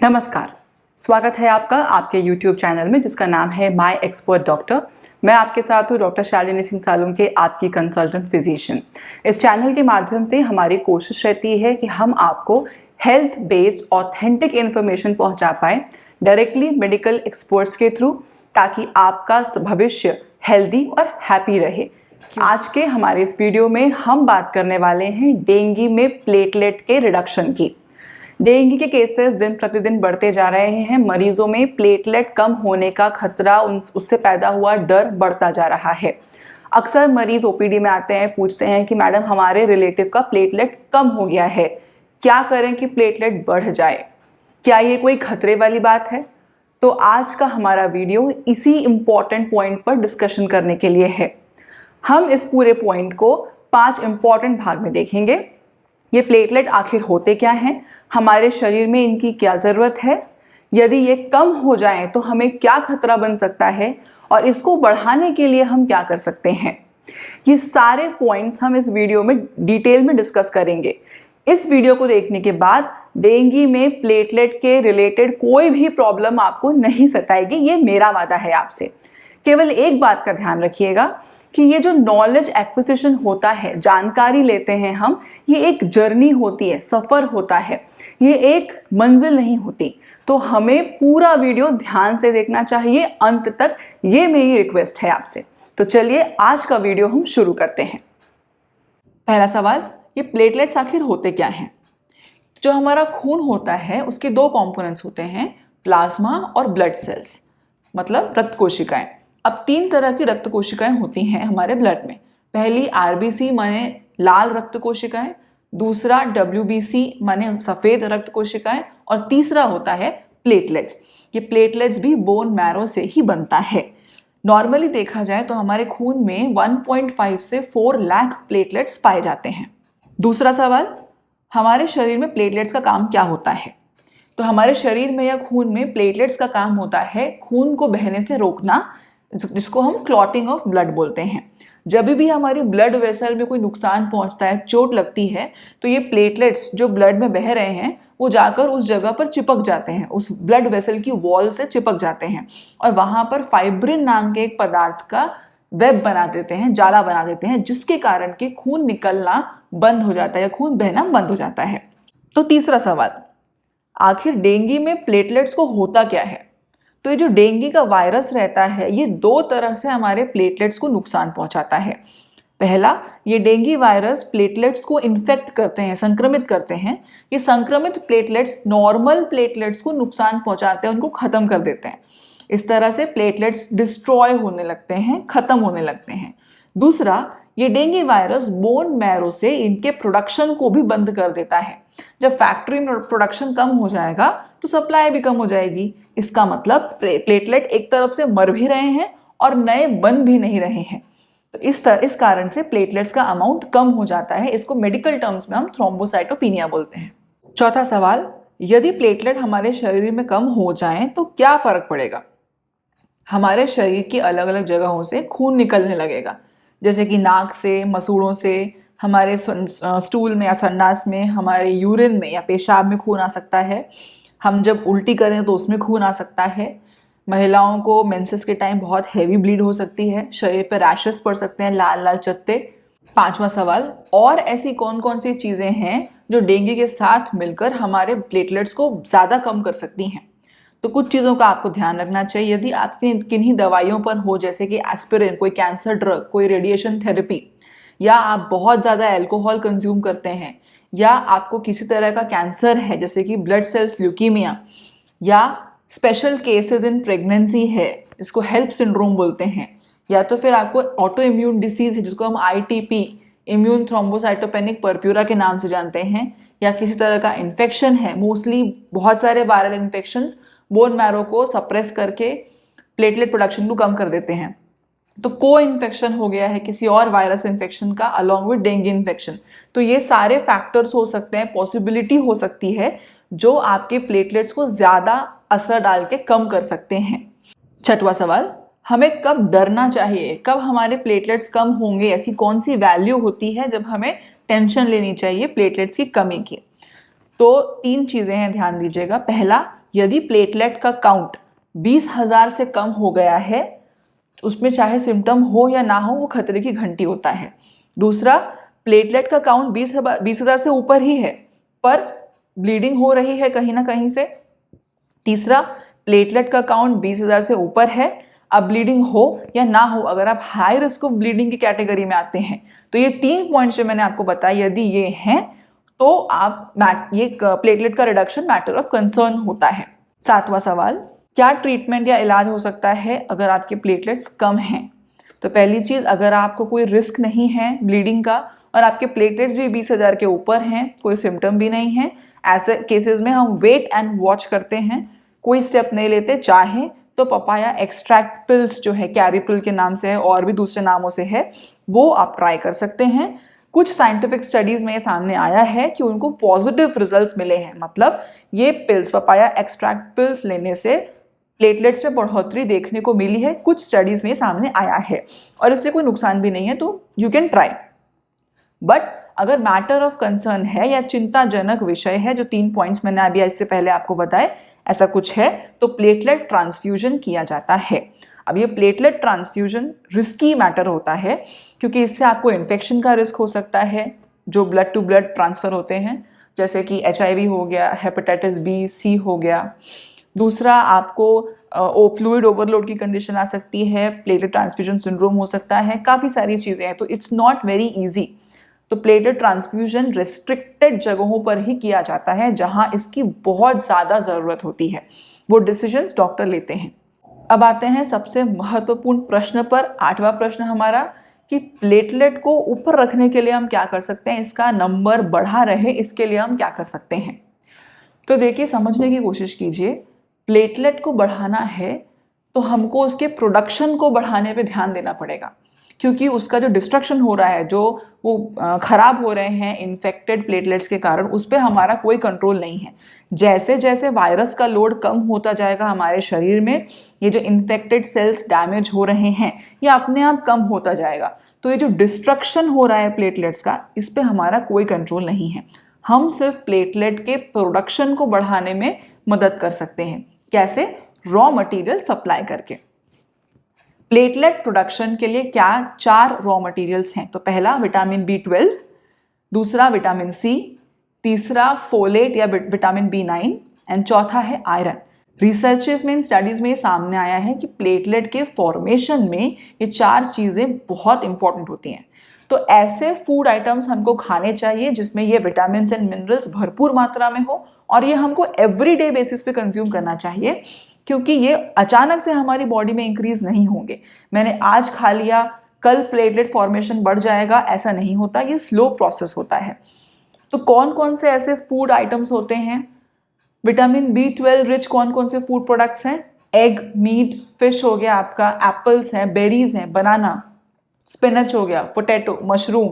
नमस्कार, स्वागत है आपका आपके YouTube चैनल में जिसका नाम है माय एक्सपर्ट डॉक्टर। मैं आपके साथ हूँ डॉक्टर शालिनी सिंह सालुंके, आपकी कंसल्टेंट फिजिशियन। इस चैनल के माध्यम से हमारी कोशिश रहती है कि हम आपको हेल्थ बेस्ड ऑथेंटिक इन्फॉर्मेशन पहुँचा पाएँ डायरेक्टली मेडिकल एक्सपर्ट्स के थ्रू, ताकि आपका भविष्य हेल्दी और हैप्पी रहे। आज के हमारे इस वीडियो में हम बात करने वाले हैं डेंगू में प्लेटलेट के रिडक्शन की। डेंगू के केसेस दिन प्रतिदिन बढ़ते जा रहे हैं। मरीजों में प्लेटलेट कम होने का खतरा, उससे पैदा हुआ डर बढ़ता जा रहा है। अक्सर मरीज ओपीडी में आते हैं, पूछते हैं कि मैडम हमारे रिलेटिव का प्लेटलेट कम हो गया है, क्या करें कि प्लेटलेट बढ़ जाए, क्या ये कोई खतरे वाली बात है? तो आज का हमारा वीडियो इसी इम्पॉर्टेंट पॉइंट पर डिस्कशन करने के लिए है। हम इस पूरे पॉइंट को 5 इम्पॉर्टेंट भाग में देखेंगे। ये प्लेटलेट आखिर होते क्या हैं, हमारे शरीर में इनकी क्या ज़रूरत है, यदि ये कम हो जाएं तो हमें क्या खतरा बन सकता है और इसको बढ़ाने के लिए हम क्या कर सकते हैं। ये सारे पॉइंट्स हम इस वीडियो में डिटेल में डिस्कस करेंगे। इस वीडियो को देखने के बाद डेंगू में प्लेटलेट के रिलेटेड कोई भी प्रॉब्लम आपको नहीं सताएगी, ये मेरा वादा है आपसे। केवल एक बात का ध्यान रखिएगा कि ये जो नॉलेज एक्विजिशन होता है, जानकारी लेते हैं हम, ये एक जर्नी होती है, सफ़र होता है, ये एक मंजिल नहीं होती। तो हमें पूरा वीडियो ध्यान से देखना चाहिए अंत तक, ये मेरी रिक्वेस्ट है आपसे। तो चलिए आज का वीडियो हम शुरू करते हैं। पहला सवाल, ये प्लेटलेट्स आखिर होते क्या हैं? जो हमारा खून होता है उसके 2 कंपोनेंट्स होते हैं, प्लाज्मा और ब्लड सेल्स, मतलब रक्त कोशिकाएं। अब 3 तरह की रक्त कोशिकाएं होती हैं हमारे ब्लड में। पहली आरबीसी माने लाल रक्त कोशिकाएं, दूसरा डब्ल्यूबीसी माने सफ़ेद रक्त कोशिकाएं, और तीसरा होता है प्लेटलेट्स। ये प्लेटलेट्स भी बोन मैरो से ही बनता है। नॉर्मली देखा जाए तो हमारे खून में 1.5 से 4 लाख प्लेटलेट्स पाए जाते हैं। दूसरा सवाल, हमारे शरीर में प्लेटलेट्स का काम क्या होता है? तो हमारे शरीर में या खून में प्लेटलेट्स का काम होता है खून को बहने से रोकना, जिसको हम क्लॉटिंग ऑफ ब्लड बोलते हैं। जब भी हमारी ब्लड वेसल में कोई नुकसान पहुंचता है, चोट लगती है, तो ये प्लेटलेट्स जो ब्लड में बह रहे हैं वो जाकर उस जगह पर चिपक जाते हैं, उस ब्लड वेसल की वॉल से चिपक जाते हैं और वहां पर फाइब्रिन नाम के एक पदार्थ का वेब बना देते हैं, जाला बना देते हैं, जिसके कारण कि खून निकलना बंद हो जाता है या खून बहना बंद हो जाता है। तो तीसरा सवाल, आखिर डेंगू में प्लेटलेट्स को होता क्या है? तो ये जो डेंगू का वायरस रहता है, ये 2 तरह से हमारे प्लेटलेट्स को नुकसान पहुंचाता है। पहला, ये डेंगू वायरस प्लेटलेट्स को इन्फेक्ट करते हैं, संक्रमित करते हैं। ये संक्रमित प्लेटलेट्स नॉर्मल प्लेटलेट्स को नुकसान पहुंचाते हैं, उनको ख़त्म कर देते हैं। इस तरह से प्लेटलेट्स डिस्ट्रॉय होने लगते हैं, ख़त्म होने लगते हैं। दूसरा, ये डेंगू वायरस बोन मैरो से इनके प्रोडक्शन को भी बंद कर देता है। जब फैक्ट्री में प्रोडक्शन कम हो जाएगा तो सप्लाई भी कम हो जाएगी। इसका मतलब प्लेटलेट एक तरफ से मर भी रहे हैं और नए बन भी नहीं रहे हैं। तो इस कारण से प्लेटलेट्स का अमाउंट कम हो जाता है। इसको मेडिकल टर्म्स में हम थ्रोम्बोसाइटोपिनिया बोलते हैं। चौथा सवाल, यदि प्लेटलेट हमारे शरीर में कम हो जाएं तो क्या फर्क पड़ेगा? हमारे शरीर की अलग अलग जगहों से खून निकलने लगेगा, जैसे कि नाक से, मसूड़ों से, हमारे स्टूल में या संडास में, हमारे यूरिन में या पेशाब में खून आ सकता है। हम जब उल्टी करें तो उसमें खून आ सकता है। महिलाओं को मेंसेस के टाइम बहुत हैवी ब्लीड हो सकती है, शरीर पर रैशेस पड़ सकते हैं, लाल लाल चत्ते। 5वां सवाल, और ऐसी कौन कौन सी चीज़ें हैं जो डेंगू के साथ मिलकर हमारे प्लेटलेट्स को ज़्यादा कम कर सकती हैं? तो कुछ चीज़ों का आपको ध्यान रखना चाहिए। यदि आपकी किन्हीं दवाइयों पर हो, जैसे कि एस्पिरिन, कोई कैंसर ड्रग, कोई रेडिएशन थेरेपी, या आप बहुत ज़्यादा अल्कोहल कंज्यूम करते हैं, या आपको किसी तरह का कैंसर है जैसे कि ब्लड सेल्स ल्यूकीमिया, या स्पेशल केसेस इन प्रेगनेंसी है जिसको हेल्प सिंड्रोम बोलते हैं, या तो फिर आपको ऑटो इम्यून डिसीज़ है जिसको हम ITP, इम्यून थ्रोम्बोसाइटोपेनिक परप्यूरा के नाम से जानते हैं, या किसी तरह का इन्फेक्शन है। मोस्टली बहुत सारे वायरल इन्फेक्शंस बोन मैरो को सप्रेस करके प्लेटलेट प्रोडक्शन को कम कर देते हैं। तो को इन्फेक्शन हो गया है किसी और वायरस इन्फेक्शन का अलॉन्ग विद डेंगू इन्फेक्शन, तो ये सारे फैक्टर्स हो सकते हैं, पॉसिबिलिटी हो सकती है जो आपके प्लेटलेट्स को ज़्यादा असर डाल के कम कर सकते हैं। 6वां सवाल, हमें कब डरना चाहिए, कब हमारे प्लेटलेट्स कम होंगे, ऐसी कौन सी वैल्यू होती है जब हमें टेंशन लेनी चाहिए प्लेटलेट्स की कमी की? तो 3 चीज़ें हैं, ध्यान दीजिएगा। पहला, यदि प्लेटलेट का काउंट 20,000 से कम हो गया है, उसमें चाहे सिम्टम हो या ना हो, वो खतरे की घंटी होता है। दूसरा, प्लेटलेट का काउंट 20,000 से ऊपर ही है पर ब्लीडिंग हो रही है कहीं ना कहीं से। तीसरा, प्लेटलेट का काउंट 20,000 से ऊपर है, अब ब्लीडिंग हो या ना हो, अगर आप हाई रिस्क ऑफ ब्लीडिंग की कैटेगरी में आते हैं तो ये 3 पॉइंट्स जो मैंने आपको बताया, यदि ये हैं तो आप ये प्लेटलेट का रिडक्शन मैटर ऑफ कंसर्न होता है। 7वां सवाल, क्या ट्रीटमेंट या इलाज हो सकता है अगर आपके प्लेटलेट्स कम हैं? तो पहली चीज, अगर आपको कोई रिस्क नहीं है ब्लीडिंग का और आपके प्लेटलेट्स भी 20,000 के ऊपर हैं, कोई सिम्टम भी नहीं है, ऐसे केसेस में हम वेट एंड वॉच करते हैं, कोई स्टेप नहीं लेते। चाहे तो पपाया एक्सट्रैक्ट पिल्स जो है, कैरिपिल के नाम से है और भी दूसरे नामों से है, वो आप ट्राई कर सकते हैं। कुछ साइंटिफिक स्टडीज में ये सामने आया है कि उनको पॉजिटिव रिजल्ट्स मिले हैं, मतलब ये पिल्स, पपाया एक्सट्रैक्ट पिल्स लेने से प्लेटलेट्स में बढ़ोतरी देखने को मिली है। कुछ स्टडीज में ये सामने आया है और इससे कोई नुकसान भी नहीं है, तो यू कैन ट्राई। बट अगर मैटर ऑफ कंसर्न है या चिंताजनक विषय है, जो 3 पॉइंट्स मैंने अभी इससे पहले आपको बताए, ऐसा कुछ है तो प्लेटलेट ट्रांसफ्यूजन किया जाता है। अब ये प्लेटलेट ट्रांसफ्यूजन रिस्की मैटर होता है क्योंकि इससे आपको इन्फेक्शन का रिस्क हो सकता है, जो ब्लड टू ब्लड ट्रांसफर होते हैं, जैसे कि HIV हो गया, हेपेटाइटिस B, C हो गया। दूसरा, आपको फ्लूइड ओवरलोड की कंडीशन आ सकती है, प्लेटलेट ट्रांसफ्यूजन सिंड्रोम हो सकता है, काफ़ी सारी चीज़ें हैं, तो इट्स नॉट वेरी ईजी। तो प्लेटलेट ट्रांसफ्यूजन रिस्ट्रिक्टेड जगहों पर ही किया जाता है जहां इसकी बहुत ज़्यादा ज़रूरत होती है, वो डिसीजंस डॉक्टर लेते हैं। अब आते हैं सबसे महत्वपूर्ण प्रश्न पर, 8वां प्रश्न हमारा, कि प्लेटलेट को ऊपर रखने के लिए हम क्या कर सकते हैं, इसका नंबर बढ़ा रहे इसके लिए हम क्या कर सकते हैं। तो देखिए, समझने की कोशिश कीजिए, प्लेटलेट को बढ़ाना है तो हमको उसके प्रोडक्शन को बढ़ाने पे ध्यान देना पड़ेगा, क्योंकि उसका जो डिस्ट्रक्शन हो रहा है, जो वो खराब हो रहे हैं इन्फेक्टेड प्लेटलेट्स के कारण, उस पर हमारा कोई कंट्रोल नहीं है। जैसे जैसे वायरस का लोड कम होता जाएगा हमारे शरीर में, ये जो इन्फेक्टेड सेल्स डैमेज हो रहे हैं ये अपने आप कम होता जाएगा। तो ये जो डिस्ट्रक्शन हो रहा है प्लेटलेट्स का, इस पर हमारा कोई कंट्रोल नहीं है। हम सिर्फ प्लेटलेट के प्रोडक्शन को बढ़ाने में मदद कर सकते हैं। कैसे? रॉ मटेरियल सप्लाई करके। प्लेटलेट प्रोडक्शन के लिए क्या 4 रॉ मटेरियल्स हैं? तो पहला विटामिन B12, दूसरा विटामिन C, तीसरा फोलेट या विटामिन B9 एंड चौथा है आयरन। रिसर्चेस में, इन स्टडीज में ये सामने आया है कि प्लेटलेट के फॉर्मेशन में ये 4 चीज़ें बहुत इंपॉर्टेंट होती हैं। तो ऐसे फूड आइटम्स हमको खाने चाहिए जिसमें ये विटामिन एंड मिनरल्स भरपूर मात्रा में हो, और ये हमको एवरीडे बेसिस पे कंज्यूम करना चाहिए, क्योंकि ये अचानक से हमारी बॉडी में इंक्रीज नहीं होंगे। मैंने आज खा लिया, कल प्लेटलेट फॉर्मेशन बढ़ जाएगा, ऐसा नहीं होता, ये स्लो प्रोसेस होता है। तो कौन कौन से ऐसे फूड आइटम्स होते हैं? विटामिन B12 रिच कौन कौन से फूड प्रोडक्ट्स हैं? एग, मीट, फिश हो गया आपका, एप्पल्स हैं, बेरीज हैं, बनाना, स्पिनच हो गया, potato, mushroom,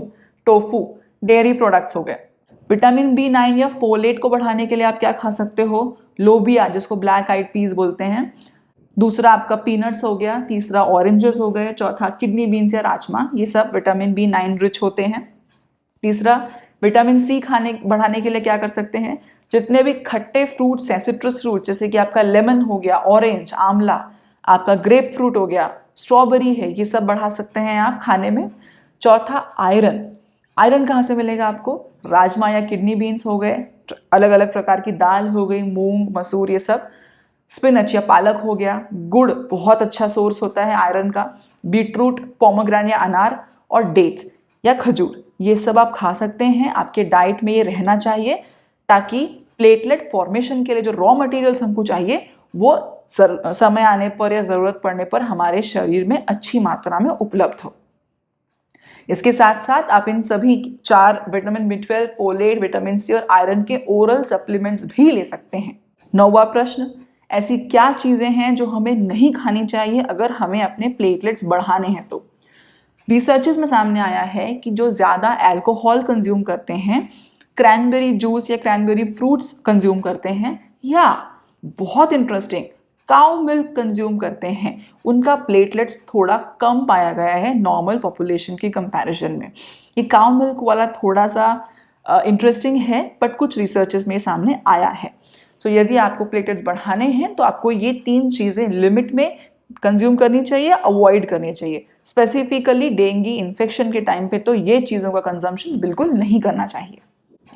tofu, dairy products हो गए। विटामिन B9 या फोलेट को बढ़ाने के लिए आप क्या खा सकते हो? लोबिया, जिसको ब्लैक आइड पीस बोलते हैं। दूसरा आपका पीनट्स हो गया, तीसरा ऑरेंजेस हो गए, चौथा किडनी बीन्स या राजमा, ये सब विटामिन B9 रिच होते हैं। तीसरा, विटामिन C बढ़ाने के लिए क्या कर सकते हैं? जितने भी खट्टे फ्रूट्स हैं, सिट्रस फ्रूट, जैसे कि आपका लेमन हो गया, ऑरेंज, आंवला, आपका ग्रेप फ्रूट हो गया, स्ट्रॉबेरी है, ये सब बढ़ा सकते हैं आप खाने में। चौथा, आयरन। आयरन कहाँ से मिलेगा आपको? राजमा या किडनी बीन्स हो गए, अलग अलग प्रकार की दाल हो गई, मूंग, मसूर, ये सब। स्पिनच या पालक हो गया, गुड़ बहुत अच्छा सोर्स होता है आयरन का, बीटरूट, पोमोग्रेनेट या अनार, और डेट्स या खजूर, ये सब आप खा सकते हैं। आपके डाइट में ये रहना चाहिए ताकि प्लेटलेट फॉर्मेशन के लिए जो रॉ मटेरियल्स हमको चाहिए वो समय आने पर या ज़रूरत पड़ने पर हमारे शरीर में अच्छी मात्रा में उपलब्ध हो। इसके साथ साथ आप इन सभी 4 vitamin B12, folate, vitamin C और आयरन के ओरल सप्लीमेंट्स भी ले सकते हैं। 9वां प्रश्न, ऐसी क्या चीज़ें हैं जो हमें नहीं खानी चाहिए अगर हमें अपने प्लेटलेट्स बढ़ाने हैं? तो रिसर्चेस में सामने आया है कि जो ज़्यादा अल्कोहल कंज्यूम करते हैं, क्रैनबेरी जूस या क्रैनबेरी फ्रूट्स कंज्यूम करते हैं, या बहुत इंटरेस्टिंग काउ मिल्क कंज्यूम करते हैं, उनका प्लेटलेट्स थोड़ा कम पाया गया है नॉर्मल पॉपुलेशन की कंपैरिजन में। ये काउ मिल्क वाला थोड़ा सा इंटरेस्टिंग है, बट कुछ रिसर्चेस में सामने आया है। सो यदि आपको प्लेटलेट्स बढ़ाने हैं तो आपको ये 3 चीज़ें लिमिट में कंज्यूम करनी चाहिए, अवॉइड करनी चाहिए। स्पेसिफिकली डेंगू इन्फेक्शन के टाइम पे तो ये चीज़ों का कंजम्पशन बिल्कुल नहीं करना चाहिए।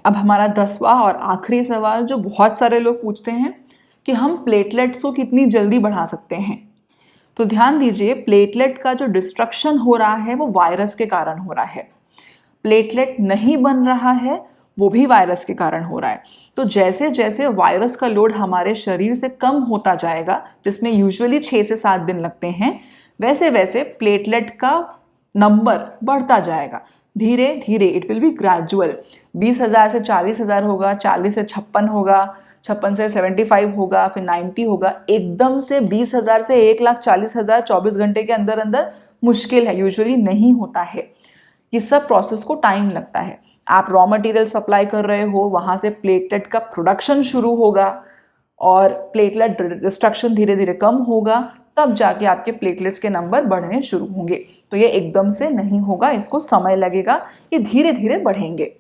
अब हमारा 10वां और आखिरी सवाल जो बहुत सारे लोग पूछते हैं कि हम प्लेटलेट्स को कितनी जल्दी बढ़ा सकते हैं। तो ध्यान दीजिए, प्लेटलेट का जो डिस्ट्रक्शन हो रहा है वो वायरस के कारण हो रहा है। प्लेटलेट नहीं बन रहा है वो भी वायरस के कारण हो रहा है। तो जैसे जैसे वायरस का लोड हमारे शरीर से कम होता जाएगा, जिसमें यूजुअली 6 से 7 दिन लगते हैं, वैसे वैसे प्लेटलेट का नंबर बढ़ता जाएगा धीरे धीरे। It will be gradual. 20,000 से 40,000 होगा, 40 से 56 होगा, 56 से 75 होगा, फिर 90 होगा। एकदम से 20,000 से 1,40,000 24 घंटे के अंदर अंदर मुश्किल है, यूजुअली नहीं होता है। ये सब प्रोसेस को टाइम लगता है। आप रॉ मटेरियल सप्लाई कर रहे हो, वहाँ से प्लेटलेट का प्रोडक्शन शुरू होगा और प्लेटलेट डिस्ट्रक्शन धीरे धीरे कम होगा, तब जाके आपके प्लेटलेट्स के नंबर बढ़ने शुरू होंगे। तो ये एकदम से नहीं होगा, इसको समय लगेगा, ये धीरे धीरे बढ़ेंगे।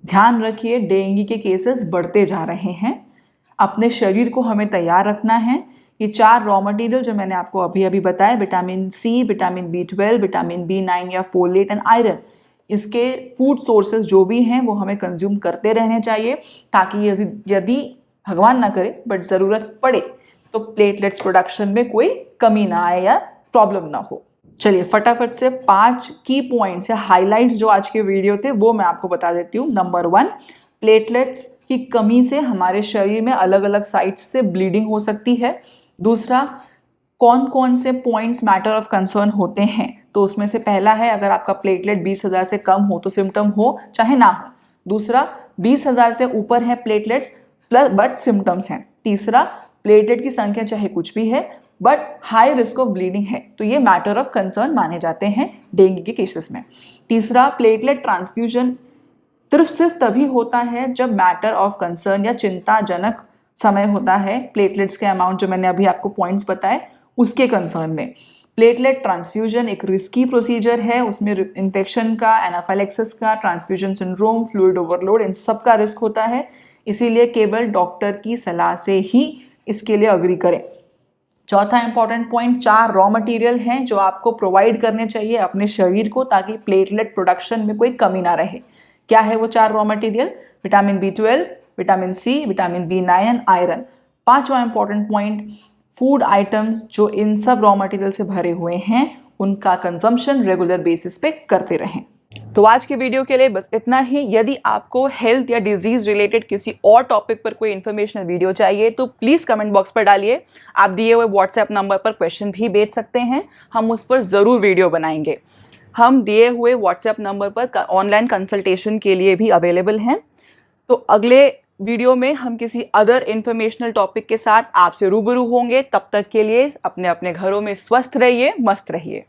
ध्यान रखिए, डेंगू के केसेस बढ़ते जा रहे हैं। अपने शरीर को हमें तैयार रखना है। ये 4 रॉ मटेरियल जो मैंने आपको अभी अभी बताया, vitamin C, vitamin B12, vitamin B9 या फोलेट एंड आयरन, इसके फूड सोर्सेज जो भी हैं वो हमें कंज्यूम करते रहने चाहिए, ताकि यदि भगवान ना करे बट ज़रूरत पड़े तो प्लेटलेट्स प्रोडक्शन में कोई कमी ना आए या प्रॉब्लम ना हो। चलिए फटाफट से 5 की पॉइंट्स या हाइलाइट्स जो आज के वीडियो थे वो मैं आपको बता देती हूँ। नंबर 1, प्लेटलेट्स की कमी से हमारे शरीर में अलग अलग साइट्स से ब्लीडिंग हो सकती है। दूसरा, कौन कौन से पॉइंट्स मैटर ऑफ कंसर्न होते हैं, तो उसमें से पहला है अगर आपका प्लेटलेट 20,000 से कम हो तो सिम्टम हो चाहे ना हो। दूसरा, 20,000 से ऊपर है प्लेटलेट्स प्लस बट सिम्टम्स हैं। तीसरा, प्लेटलेट की संख्या चाहे कुछ भी है but high risk of bleeding है, तो ये मैटर ऑफ कंसर्न माने जाते हैं डेंगू के केसेस में। तीसरा, प्लेटलेट ट्रांसफ्यूजन सिर्फ तभी होता है जब मैटर ऑफ कंसर्न या चिंताजनक समय होता है, प्लेटलेट्स के अमाउंट जो मैंने अभी आपको पॉइंट्स बताए उसके कंसर्न में। प्लेटलेट ट्रांसफ्यूजन एक रिस्की प्रोसीजर है, उसमें इन्फेक्शन का, एनाफाइलेक्सिस का, ट्रांसफ्यूजन सिंड्रोम, फ्लूइड ओवरलोड, इन सब का रिस्क होता है। इसीलिए केवल डॉक्टर की सलाह से ही इसके लिए अग्री करें। चौथा इंपॉर्टेंट पॉइंट, 4 रॉ मटेरियल हैं जो आपको प्रोवाइड करने चाहिए अपने शरीर को, ताकि प्लेटलेट प्रोडक्शन में कोई कमी ना रहे। क्या है वो 4 raw material? Vitamin B12, vitamin C, vitamin B9 and iron. 5वां इंपॉर्टेंट पॉइंट, फूड आइटम्स जो इन सब रॉ मटेरियल से भरे हुए हैं उनका कंजम्पशन रेगुलर बेसिस पे करते रहें। तो आज के वीडियो के लिए बस इतना ही। यदि आपको हेल्थ या डिजीज रिलेटेड किसी और टॉपिक पर कोई इन्फॉर्मेशनल वीडियो चाहिए तो प्लीज़ कमेंट बॉक्स पर डालिए। आप दिए हुए व्हाट्सएप नंबर पर क्वेश्चन भी भेज सकते हैं, हम उस पर ज़रूर वीडियो बनाएंगे। हम दिए हुए व्हाट्सएप नंबर पर ऑनलाइन कंसल्टेशन के लिए भी अवेलेबल हैं। तो अगले वीडियो में हम किसी अदर इन्फॉर्मेशनल टॉपिक के साथ आपसे रूबरू होंगे। तब तक के लिए अपने अपने घरों में स्वस्थ रहिए, मस्त रहिए।